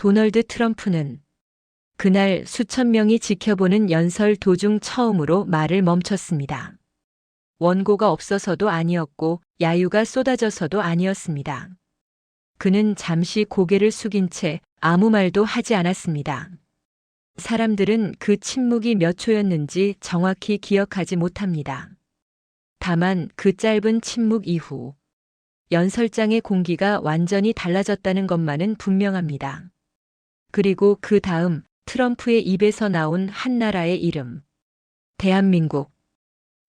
도널드 트럼프는 그날 수천 명이 지켜보는 연설 도중 처음으로 말을 멈췄습니다. 원고가 없어서도 아니었고 야유가 쏟아져서도 아니었습니다. 그는 잠시 고개를 숙인 채 아무 말도 하지 않았습니다. 사람들은 그 침묵이 몇 초였는지 정확히 기억하지 못합니다. 다만 그 짧은 침묵 이후 연설장의 공기가 완전히 달라졌다는 것만은 분명합니다. 그리고 그 다음 트럼프의 입에서 나온 한 나라의 이름, 대한민국.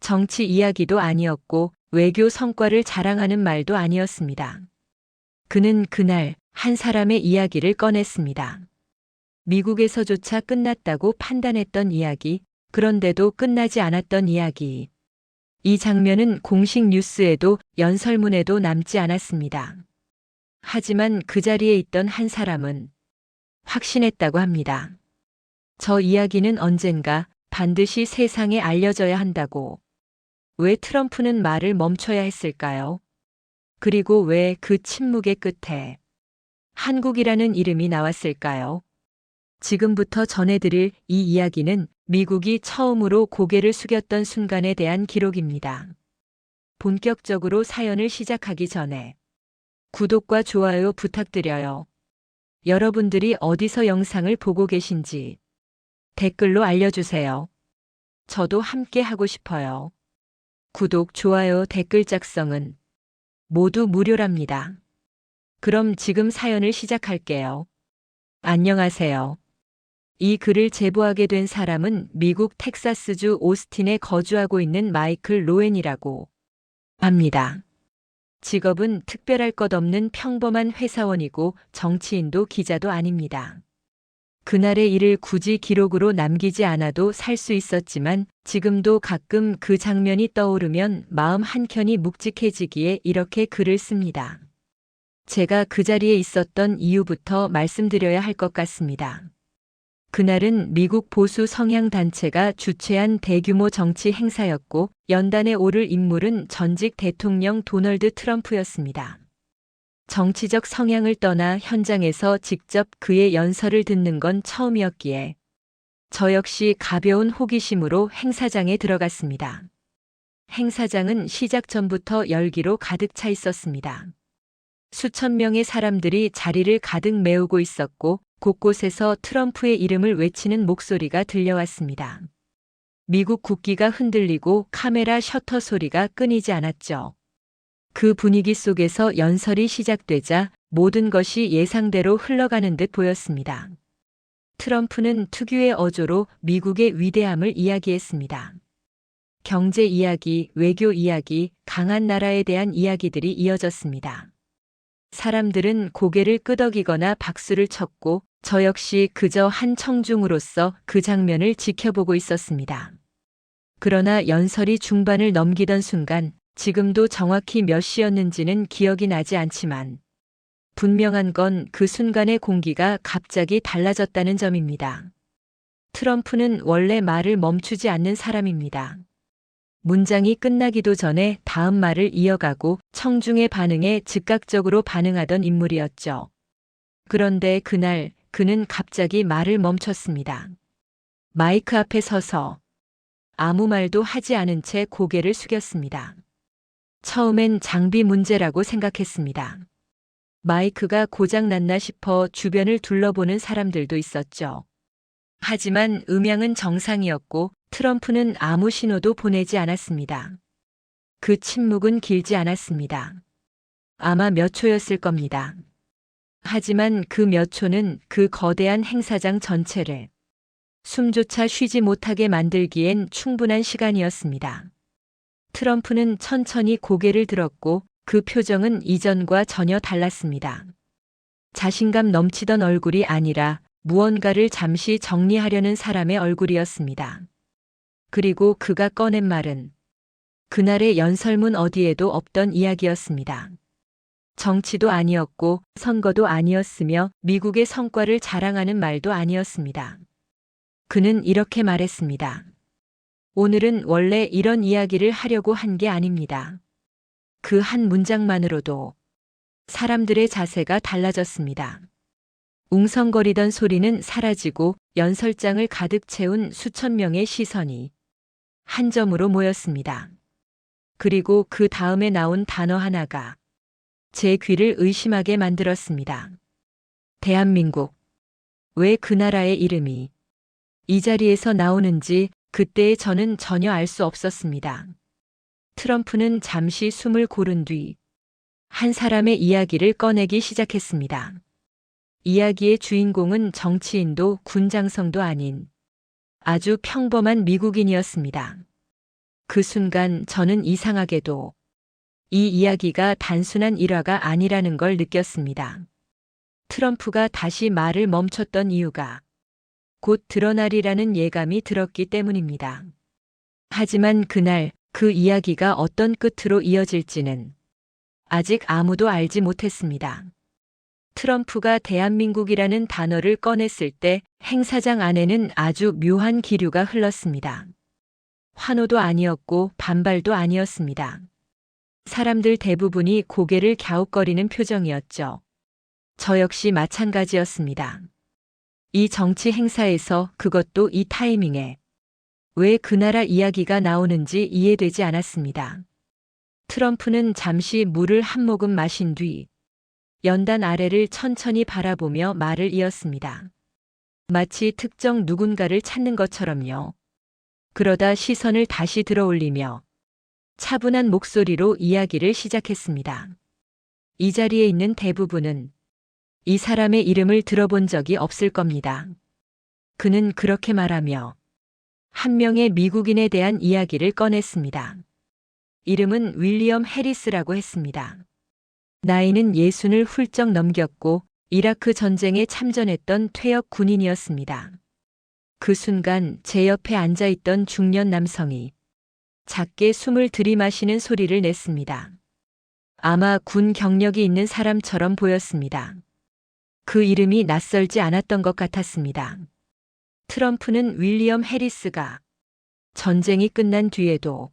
정치 이야기도 아니었고 외교 성과를 자랑하는 말도 아니었습니다. 그는 그날 한 사람의 이야기를 꺼냈습니다. 미국에서조차 끝났다고 판단했던 이야기, 그런데도 끝나지 않았던 이야기. 이 장면은 공식 뉴스에도 연설문에도 남지 않았습니다. 하지만 그 자리에 있던 한 사람은 확신했다고 합니다. 저 이야기는 언젠가 반드시 세상에 알려져야 한다고. 왜 트럼프는 말을 멈춰야 했을까요? 그리고 왜 그 침묵의 끝에 한국이라는 이름이 나왔을까요? 지금부터 전해드릴 이 이야기는 미국이 처음으로 고개를 숙였던 순간에 대한 기록입니다. 본격적으로 사연을 시작하기 전에 구독과 좋아요 부탁드려요. 여러분들이 어디서 영상을 보고 계신지 댓글로 알려주세요. 저도 함께 하고 싶어요. 구독, 좋아요, 댓글 작성은 모두 무료랍니다. 그럼 지금 사연을 시작할게요. 안녕하세요. 이 글을 제보하게 된 사람은 미국 텍사스주 오스틴에 거주하고 있는 마이클 로엔이라고 합니다. 직업은 특별할 것 없는 평범한 회사원이고 정치인도 기자도 아닙니다. 그날의 일을 굳이 기록으로 남기지 않아도 살 수 있었지만 지금도 가끔 그 장면이 떠오르면 마음 한켠이 묵직해지기에 이렇게 글을 씁니다. 제가 그 자리에 있었던 이유부터 말씀드려야 할 것 같습니다. 그날은 미국 보수 성향 단체가 주최한 대규모 정치 행사였고 연단에 오를 인물은 전직 대통령 도널드 트럼프였습니다. 정치적 성향을 떠나 현장에서 직접 그의 연설을 듣는 건 처음이었기에 저 역시 가벼운 호기심으로 행사장에 들어갔습니다. 행사장은 시작 전부터 열기로 가득 차 있었습니다. 수천 명의 사람들이 자리를 가득 메우고 있었고 곳곳에서 트럼프의 이름을 외치는 목소리가 들려왔습니다. 미국 국기가 흔들리고 카메라 셔터 소리가 끊이지 않았죠. 그 분위기 속에서 연설이 시작되자 모든 것이 예상대로 흘러가는 듯 보였습니다. 트럼프는 특유의 어조로 미국의 위대함을 이야기했습니다. 경제 이야기, 외교 이야기, 강한 나라에 대한 이야기들이 이어졌습니다. 사람들은 고개를 끄덕이거나 박수를 쳤고 저 역시 그저 한 청중으로서 그 장면을 지켜보고 있었습니다. 그러나 연설이 중반을 넘기던 순간 지금도 정확히 몇 시였는지는 기억이 나지 않지만 분명한 건 그 순간의 공기가 갑자기 달라졌다는 점입니다. 트럼프는 원래 말을 멈추지 않는 사람입니다. 문장이 끝나기도 전에 다음 말을 이어가고 청중의 반응에 즉각적으로 반응하던 인물이었죠. 그런데 그날 그는 갑자기 말을 멈췄습니다. 마이크 앞에 서서 아무 말도 하지 않은 채 고개를 숙였습니다. 처음엔 장비 문제라고 생각했습니다. 마이크가 고장났나 싶어 주변을 둘러보는 사람들도 있었죠. 하지만 음향은 정상이었고 트럼프는 아무 신호도 보내지 않았습니다. 그 침묵은 길지 않았습니다. 아마 몇 초였을 겁니다. 하지만 그 몇 초는 그 거대한 행사장 전체를 숨조차 쉬지 못하게 만들기엔 충분한 시간이었습니다. 트럼프는 천천히 고개를 들었고 그 표정은 이전과 전혀 달랐습니다. 자신감 넘치던 얼굴이 아니라 무언가를 잠시 정리하려는 사람의 얼굴이었습니다. 그리고 그가 꺼낸 말은 그날의 연설문 어디에도 없던 이야기였습니다. 정치도 아니었고 선거도 아니었으며 미국의 성과를 자랑하는 말도 아니었습니다. 그는 이렇게 말했습니다. 오늘은 원래 이런 이야기를 하려고 한 게 아닙니다. 그 한 문장만으로도 사람들의 자세가 달라졌습니다. 웅성거리던 소리는 사라지고 연설장을 가득 채운 수천 명의 시선이 한 점으로 모였습니다. 그리고 그 다음에 나온 단어 하나가 제 귀를 의심하게 만들었습니다. 대한민국. 왜 그 나라의 이름이 이 자리에서 나오는지 그때의 저는 전혀 알 수 없었습니다. 트럼프는 잠시 숨을 고른 뒤 한 사람의 이야기를 꺼내기 시작했습니다. 이야기의 주인공은 정치인도 군장성도 아닌 아주 평범한 미국인이었습니다. 그 순간 저는 이상하게도 이 이야기가 단순한 일화가 아니라는 걸 느꼈습니다. 트럼프가 다시 말을 멈췄던 이유가 곧 드러나리라는 예감이 들었기 때문입니다. 하지만 그날 그 이야기가 어떤 끝으로 이어질지는 아직 아무도 알지 못했습니다. 트럼프가 대한민국이라는 단어를 꺼냈을 때 행사장 안에는 아주 묘한 기류가 흘렀습니다. 환호도 아니었고 반발도 아니었습니다. 사람들 대부분이 고개를 갸웃거리는 표정이었죠. 저 역시 마찬가지였습니다. 이 정치 행사에서, 그것도 이 타이밍에 왜 그 나라 이야기가 나오는지 이해되지 않았습니다. 트럼프는 잠시 물을 한 모금 마신 뒤 연단 아래를 천천히 바라보며 말을 이었습니다. 마치 특정 누군가를 찾는 것처럼요. 그러다 시선을 다시 들어올리며 차분한 목소리로 이야기를 시작했습니다. 이 자리에 있는 대부분은 이 사람의 이름을 들어본 적이 없을 겁니다. 그는 그렇게 말하며 한 명의 미국인에 대한 이야기를 꺼냈습니다. 이름은 윌리엄 해리스라고 했습니다. 나이는 60을 훌쩍 넘겼고 이라크 전쟁에 참전했던 퇴역 군인이었습니다. 그 순간 제 옆에 앉아있던 중년 남성이 작게 숨을 들이마시는 소리를 냈습니다. 아마 군 경력이 있는 사람처럼 보였습니다. 그 이름이 낯설지 않았던 것 같았습니다. 트럼프는 윌리엄 해리스가 전쟁이 끝난 뒤에도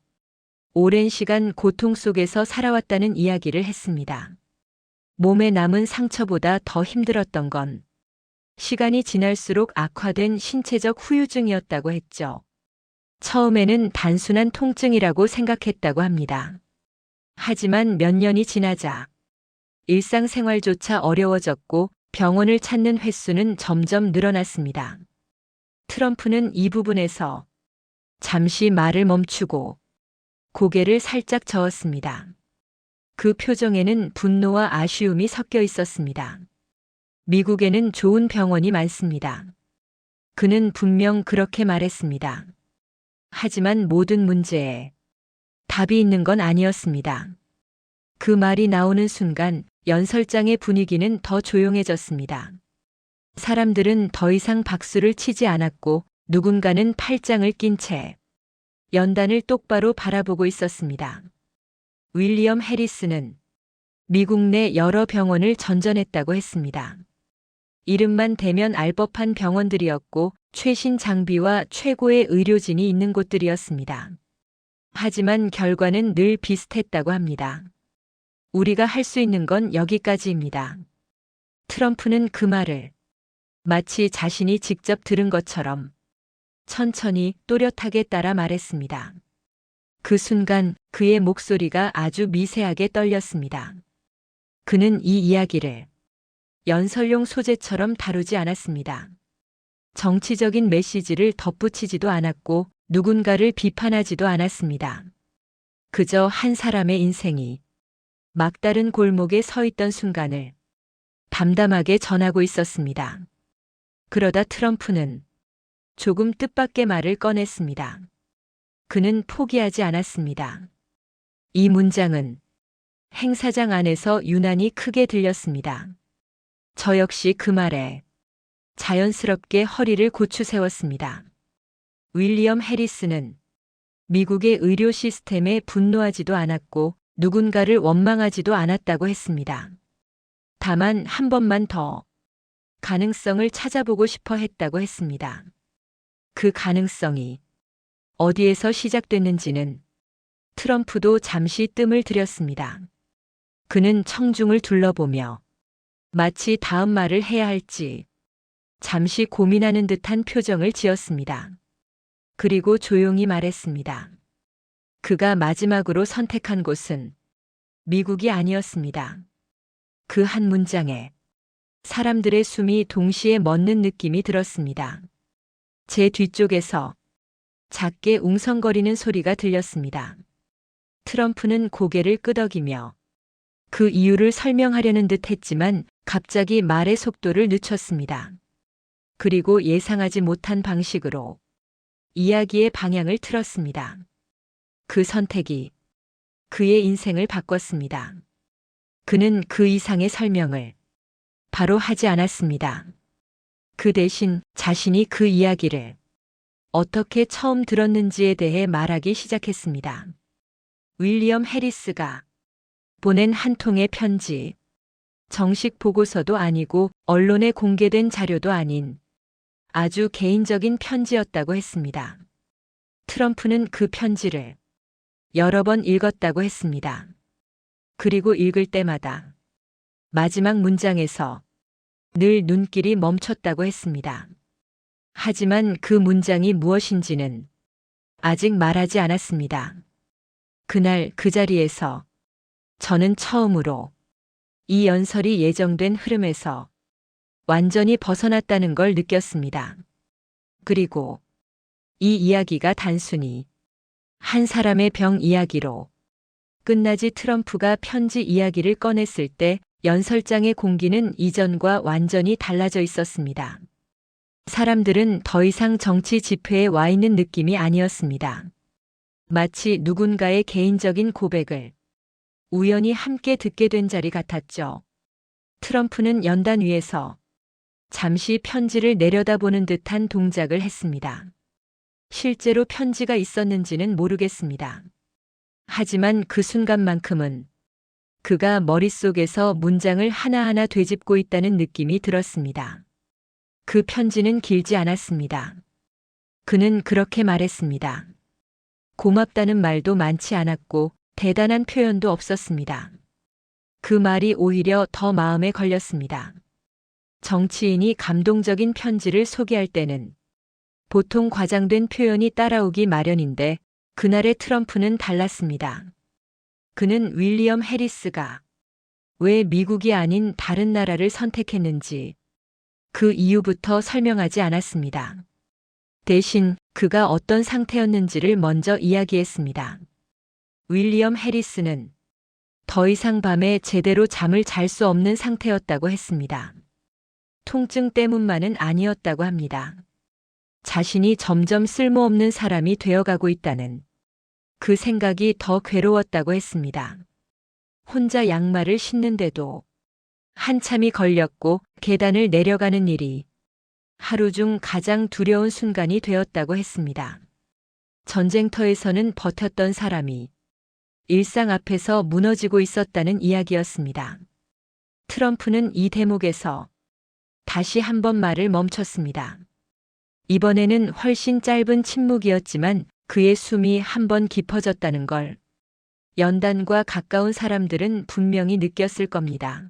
오랜 시간 고통 속에서 살아왔다는 이야기를 했습니다. 몸에 남은 상처보다 더 힘들었던 건 시간이 지날수록 악화된 신체적 후유증이었다고 했죠. 처음에는 단순한 통증이라고 생각했다고 합니다. 하지만 몇 년이 지나자 일상생활조차 어려워졌고 병원을 찾는 횟수는 점점 늘어났습니다. 트럼프는 이 부분에서 잠시 말을 멈추고 고개를 살짝 저었습니다. 그 표정에는 분노와 아쉬움이 섞여 있었습니다. 미국에는 좋은 병원이 많습니다. 그는 분명 그렇게 말했습니다. 하지만 모든 문제에 답이 있는 건 아니었습니다. 그 말이 나오는 순간 연설장의 분위기는 더 조용해졌습니다. 사람들은 더 이상 박수를 치지 않았고 누군가는 팔짱을 낀 채 연단을 똑바로 바라보고 있었습니다. 윌리엄 해리스는 미국 내 여러 병원을 전전했다고 했습니다. 이름만 대면 알 법한 병원들이었고 최신 장비와 최고의 의료진이 있는 곳들이었습니다. 하지만 결과는 늘 비슷했다고 합니다. 우리가 할 수 있는 건 여기까지입니다. 트럼프는 그 말을 마치 자신이 직접 들은 것처럼 천천히 또렷하게 따라 말했습니다. 그 순간 그의 목소리가 아주 미세하게 떨렸습니다. 그는 이 이야기를 연설용 소재처럼 다루지 않았습니다. 정치적인 메시지를 덧붙이지도 않았고 누군가를 비판하지도 않았습니다. 그저 한 사람의 인생이 막다른 골목에 서 있던 순간을 담담하게 전하고 있었습니다. 그러다 트럼프는 조금 뜻밖의 말을 꺼냈습니다. 그는 포기하지 않았습니다. 이 문장은 행사장 안에서 유난히 크게 들렸습니다. 저 역시 그 말에 자연스럽게 허리를 고추 세웠습니다. 윌리엄 해리스는 미국의 의료 시스템에 분노하지도 않았고 누군가를 원망하지도 않았다고 했습니다. 다만 한 번만 더 가능성을 찾아보고 싶어 했다고 했습니다. 그 가능성이 어디에서 시작됐는지는 트럼프도 잠시 뜸을 들였습니다. 그는 청중을 둘러보며 마치 다음 말을 해야 할지 잠시 고민하는 듯한 표정을 지었습니다. 그리고 조용히 말했습니다. 그가 마지막으로 선택한 곳은 미국이 아니었습니다. 그 한 문장에 사람들의 숨이 동시에 멎는 느낌이 들었습니다. 제 뒤쪽에서 작게 웅성거리는 소리가 들렸습니다. 트럼프는 고개를 끄덕이며 그 이유를 설명하려는 듯 했지만 갑자기 말의 속도를 늦췄습니다. 그리고 예상하지 못한 방식으로 이야기의 방향을 틀었습니다. 그 선택이 그의 인생을 바꿨습니다. 그는 그 이상의 설명을 바로 하지 않았습니다. 그 대신 자신이 그 이야기를 어떻게 처음 들었는지에 대해 말하기 시작했습니다. 윌리엄 해리스가 보낸 한 통의 편지, 정식 보고서도 아니고 언론에 공개된 자료도 아닌 아주 개인적인 편지였다고 했습니다. 트럼프는 그 편지를 여러 번 읽었다고 했습니다. 그리고 읽을 때마다 마지막 문장에서 늘 눈길이 멈췄다고 했습니다. 하지만 그 문장이 무엇인지는 아직 말하지 않았습니다. 그날 그 자리에서 저는 처음으로 이 연설이 예정된 흐름에서 완전히 벗어났다는 걸 느꼈습니다. 그리고 이 이야기가 단순히 한 사람의 병 이야기로 끝나지 트럼프가 편지 이야기를 꺼냈을 때 연설장의 공기는 이전과 완전히 달라져 있었습니다. 사람들은 더 이상 정치 집회에 와 있는 느낌이 아니었습니다. 마치 누군가의 개인적인 고백을 우연히 함께 듣게 된 자리 같았죠. 트럼프는 연단 위에서 잠시 편지를 내려다보는 듯한 동작을 했습니다. 실제로 편지가 있었는지는 모르겠습니다. 하지만 그 순간만큼은 그가 머릿속에서 문장을 하나하나 되짚고 있다는 느낌이 들었습니다. 그 편지는 길지 않았습니다. 그는 그렇게 말했습니다. 고맙다는 말도 많지 않았고 대단한 표현도 없었습니다. 그 말이 오히려 더 마음에 걸렸습니다. 정치인이 감동적인 편지를 소개할 때는 보통 과장된 표현이 따라오기 마련인데 그날의 트럼프는 달랐습니다. 그는 윌리엄 해리스가 왜 미국이 아닌 다른 나라를 선택했는지 그 이유부터 설명하지 않았습니다. 대신 그가 어떤 상태였는지를 먼저 이야기했습니다. 윌리엄 해리스는 더 이상 밤에 제대로 잠을 잘 수 없는 상태였다고 했습니다. 통증 때문만은 아니었다고 합니다. 자신이 점점 쓸모없는 사람이 되어가고 있다는 그 생각이 더 괴로웠다고 했습니다. 혼자 양말을 신는데도 한참이 걸렸고 계단을 내려가는 일이 하루 중 가장 두려운 순간이 되었다고 했습니다. 전쟁터에서는 버텼던 사람이 일상 앞에서 무너지고 있었다는 이야기였습니다. 트럼프는 이 대목에서 다시 한번 말을 멈췄습니다. 이번에는 훨씬 짧은 침묵이었지만 그의 숨이 한번 깊어졌다는 걸 연단과 가까운 사람들은 분명히 느꼈을 겁니다.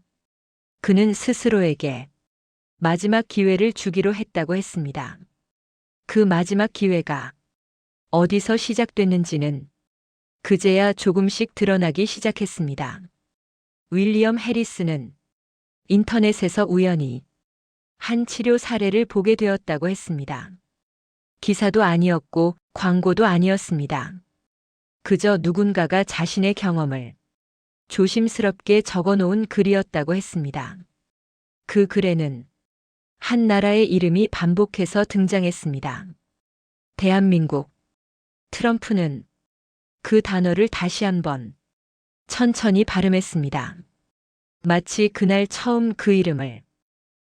그는 스스로에게 마지막 기회를 주기로 했다고 했습니다. 그 마지막 기회가 어디서 시작됐는지는 그제야 조금씩 드러나기 시작했습니다. 윌리엄 해리스는 인터넷에서 우연히 한 치료 사례를 보게 되었다고 했습니다. 기사도 아니었고 광고도 아니었습니다. 그저 누군가가 자신의 경험을 조심스럽게 적어놓은 글이었다고 했습니다. 그 글에는 한 나라의 이름이 반복해서 등장했습니다. 대한민국. 트럼프는 그 단어를 다시 한번 천천히 발음했습니다. 마치 그날 처음 그 이름을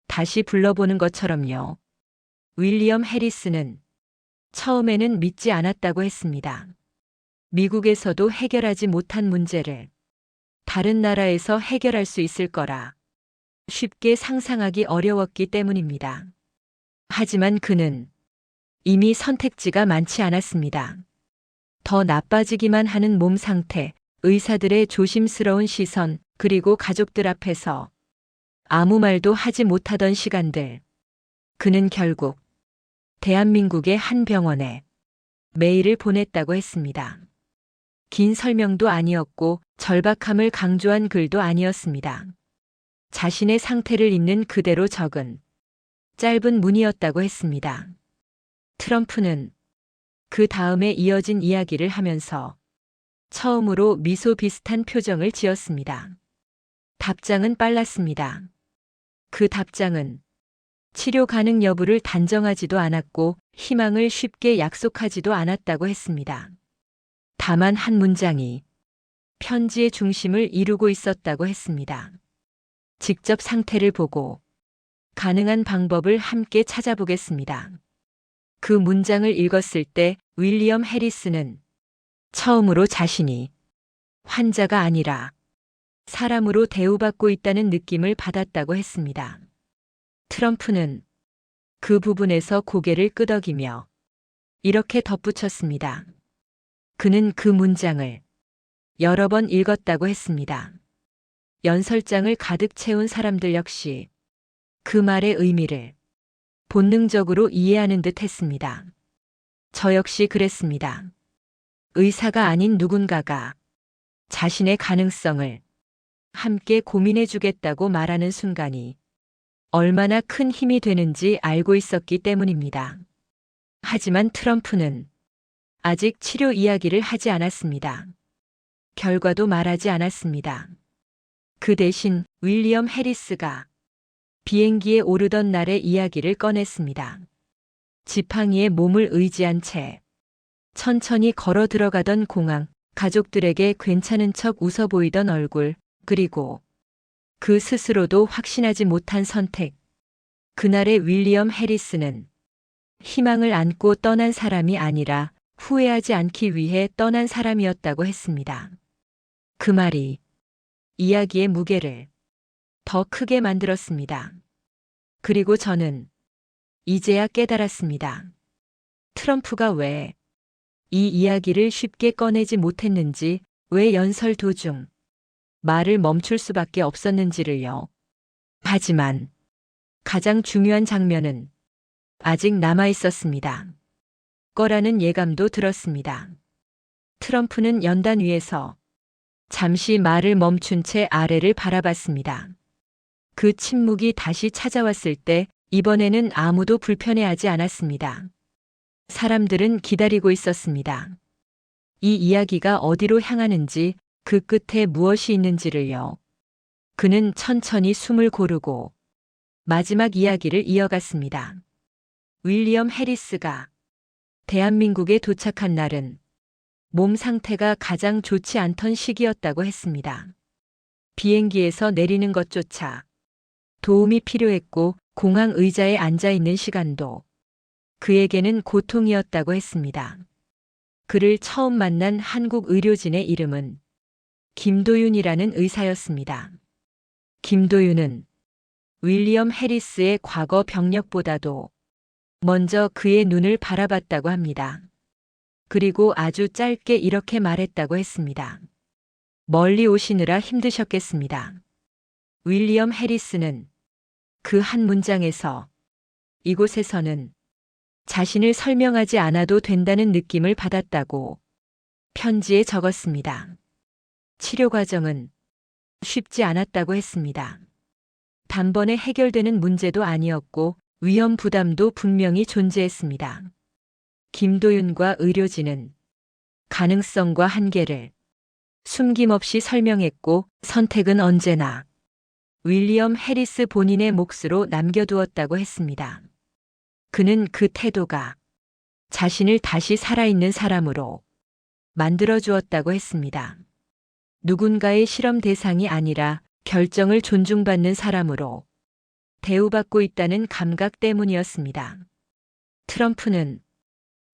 다시 불러보는 것처럼요. 윌리엄 해리스는 처음에는 믿지 않았다고 했습니다. 미국에서도 해결하지 못한 문제를 다른 나라에서 해결할 수 있을 거라 쉽게 상상하기 어려웠기 때문입니다. 하지만 그는 이미 선택지가 많지 않았습니다. 더 나빠지기만 하는 몸 상태, 의사들의 조심스러운 시선, 그리고 가족들 앞에서 아무 말도 하지 못하던 시간들. 그는 결국 대한민국의 한 병원에 메일을 보냈다고 했습니다. 긴 설명도 아니었고 절박함을 강조한 글도 아니었습니다. 자신의 상태를 있는 그대로 적은 짧은 문이었다고 했습니다. 트럼프는 그 다음에 이어진 이야기를 하면서 처음으로 미소 비슷한 표정을 지었습니다. 답장은 빨랐습니다. 그 답장은 치료 가능 여부를 단정하지도 않았고 희망을 쉽게 약속하지도 않았다고 했습니다. 다만 한 문장이 편지의 중심을 이루고 있었다고 했습니다. 직접 상태를 보고 가능한 방법을 함께 찾아보겠습니다. 그 문장을 읽었을 때 윌리엄 해리스는 처음으로 자신이 환자가 아니라 사람으로 대우받고 있다는 느낌을 받았다고 했습니다. 트럼프는 그 부분에서 고개를 끄덕이며 이렇게 덧붙였습니다. 그는 그 문장을 여러 번 읽었다고 했습니다. 연설장을 가득 채운 사람들 역시 그 말의 의미를 본능적으로 이해하는 듯 했습니다. 저 역시 그랬습니다. 의사가 아닌 누군가가 자신의 가능성을 함께 고민해 주겠다고 말하는 순간이 얼마나 큰 힘이 되는지 알고 있었기 때문입니다. 하지만 트럼프는 아직 치료 이야기를 하지 않았습니다. 결과도 말하지 않았습니다. 그 대신 윌리엄 해리스가 비행기에 오르던 날의 이야기를 꺼냈습니다. 지팡이에 몸을 의지한 채 천천히 걸어 들어가던 공항, 가족들에게 괜찮은 척 웃어 보이던 얼굴, 그리고 그 스스로도 확신하지 못한 선택. 그날의 윌리엄 해리스는 희망을 안고 떠난 사람이 아니라 후회하지 않기 위해 떠난 사람이었다고 했습니다. 그 말이 이야기의 무게를 더 크게 만들었습니다. 그리고 저는 이제야 깨달았습니다. 트럼프가 왜 이 이야기를 쉽게 꺼내지 못했는지, 왜 연설 도중 말을 멈출 수밖에 없었는지를요. 하지만 가장 중요한 장면은 아직 남아 있었습니다. 거라는 예감도 들었습니다. 트럼프는 연단 위에서 잠시 말을 멈춘 채 아래를 바라봤습니다. 그 침묵이 다시 찾아왔을 때 이번에는 아무도 불편해하지 않았습니다. 사람들은 기다리고 있었습니다. 이 이야기가 어디로 향하는지, 그 끝에 무엇이 있는지를요. 그는 천천히 숨을 고르고 마지막 이야기를 이어갔습니다. 윌리엄 해리스가 대한민국에 도착한 날은 몸 상태가 가장 좋지 않던 시기였다고 했습니다. 비행기에서 내리는 것조차 도움이 필요했고 공항 의자에 앉아 있는 시간도 그에게는 고통이었다고 했습니다. 그를 처음 만난 한국 의료진의 이름은 김도윤이라는 의사였습니다. 김도윤은 윌리엄 해리스의 과거 병력보다도 먼저 그의 눈을 바라봤다고 합니다. 그리고 아주 짧게 이렇게 말했다고 했습니다. 멀리 오시느라 힘드셨겠습니다. 윌리엄 해리스는 그 한 문장에서 이곳에서는 자신을 설명하지 않아도 된다는 느낌을 받았다고 편지에 적었습니다. 치료 과정은 쉽지 않았다고 했습니다. 단번에 해결되는 문제도 아니었고 위험 부담도 분명히 존재했습니다. 김도윤과 의료진은 가능성과 한계를 숨김없이 설명했고 선택은 언제나 윌리엄 해리스 본인의 몫으로 남겨두었다고 했습니다. 그는 그 태도가 자신을 다시 살아있는 사람으로 만들어주었다고 했습니다. 누군가의 실험 대상이 아니라 결정을 존중받는 사람으로 대우받고 있다는 감각 때문이었습니다. 트럼프는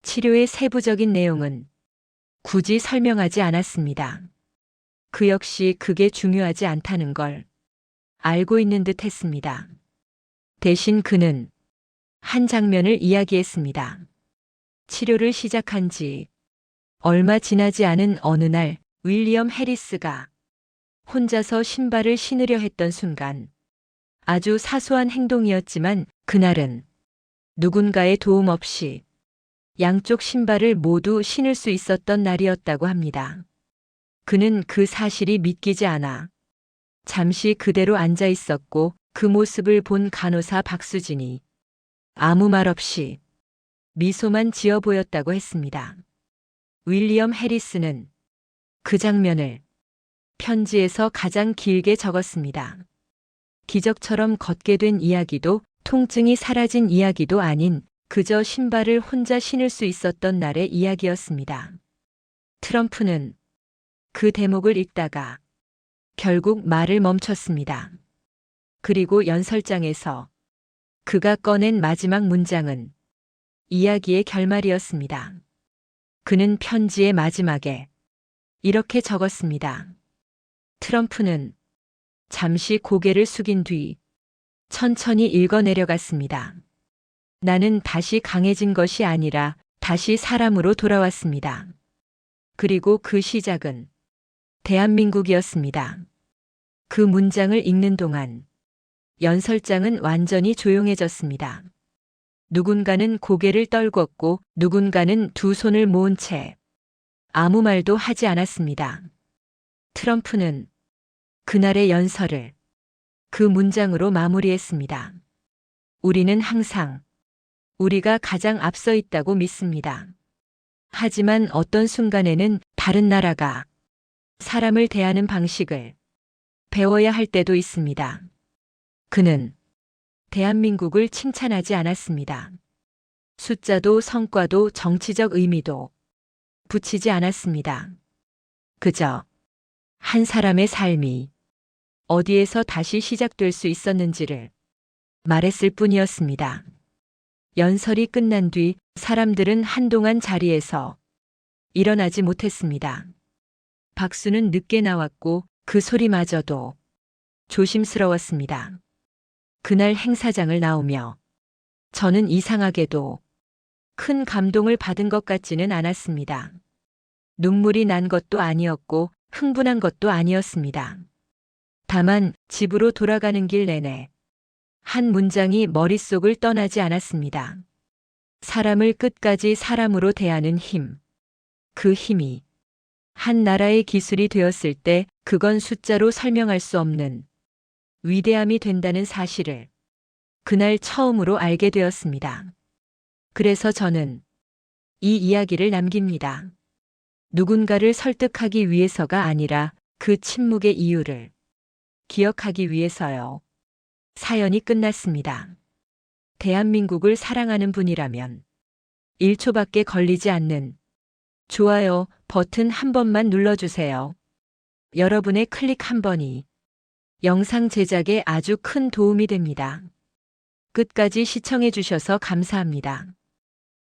치료의 세부적인 내용은 굳이 설명하지 않았습니다. 그 역시 그게 중요하지 않다는 걸 알고 있는 듯 했습니다. 대신 그는 한 장면을 이야기했습니다. 치료를 시작한 지 얼마 지나지 않은 어느 날 윌리엄 해리스가 혼자서 신발을 신으려 했던 순간 아주 사소한 행동이었지만 그날은 누군가의 도움 없이 양쪽 신발을 모두 신을 수 있었던 날이었다고 합니다. 그는 그 사실이 믿기지 않아 잠시 그대로 앉아 있었고 그 모습을 본 간호사 박수진이 아무 말 없이 미소만 지어 보였다고 했습니다. 윌리엄 해리스는 그 장면을 편지에서 가장 길게 적었습니다. 기적처럼 걷게 된 이야기도 통증이 사라진 이야기도 아닌 그저 신발을 혼자 신을 수 있었던 날의 이야기였습니다. 트럼프는 그 대목을 읽다가 결국 말을 멈췄습니다. 그리고 연설장에서 그가 꺼낸 마지막 문장은 이야기의 결말이었습니다. 그는 편지의 마지막에 이렇게 적었습니다. 트럼프는 잠시 고개를 숙인 뒤 천천히 읽어내려갔습니다. 나는 다시 강해진 것이 아니라 다시 사람으로 돌아왔습니다. 그리고 그 시작은 대한민국이었습니다. 그 문장을 읽는 동안 연설장은 완전히 조용해졌습니다. 누군가는 고개를 떨궜고 누군가는 두 손을 모은 채 아무 말도 하지 않았습니다. 트럼프는 그날의 연설을 그 문장으로 마무리했습니다. 우리는 항상 우리가 가장 앞서 있다고 믿습니다. 하지만 어떤 순간에는 다른 나라가 사람을 대하는 방식을 배워야 할 때도 있습니다. 그는 대한민국을 칭찬하지 않았습니다. 숫자도 성과도 정치적 의미도 붙이지 않았습니다. 그저 한 사람의 삶이 어디에서 다시 시작될 수 있었는지를 말했을 뿐이었습니다. 연설이 끝난 뒤 사람들은 한동안 자리에서 일어나지 못했습니다. 박수는 늦게 나왔고 그 소리마저도 조심스러웠습니다. 그날 행사장을 나오며 저는 이상하게도 큰 감동을 받은 것 같지는 않았습니다. 눈물이 난 것도 아니었고 흥분한 것도 아니었습니다. 다만 집으로 돌아가는 길 내내 한 문장이 머릿속을 떠나지 않았습니다. 사람을 끝까지 사람으로 대하는 힘. 그 힘이 한 나라의 기술이 되었을 때 그건 숫자로 설명할 수 없는 위대함이 된다는 사실을 그날 처음으로 알게 되었습니다. 그래서 저는 이 이야기를 남깁니다. 누군가를 설득하기 위해서가 아니라 그 침묵의 이유를 기억하기 위해서요. 사연이 끝났습니다. 대한민국을 사랑하는 분이라면 1초밖에 걸리지 않는 좋아요 버튼 한 번만 눌러주세요. 여러분의 클릭 한 번이 영상 제작에 아주 큰 도움이 됩니다. 끝까지 시청해 주셔서 감사합니다.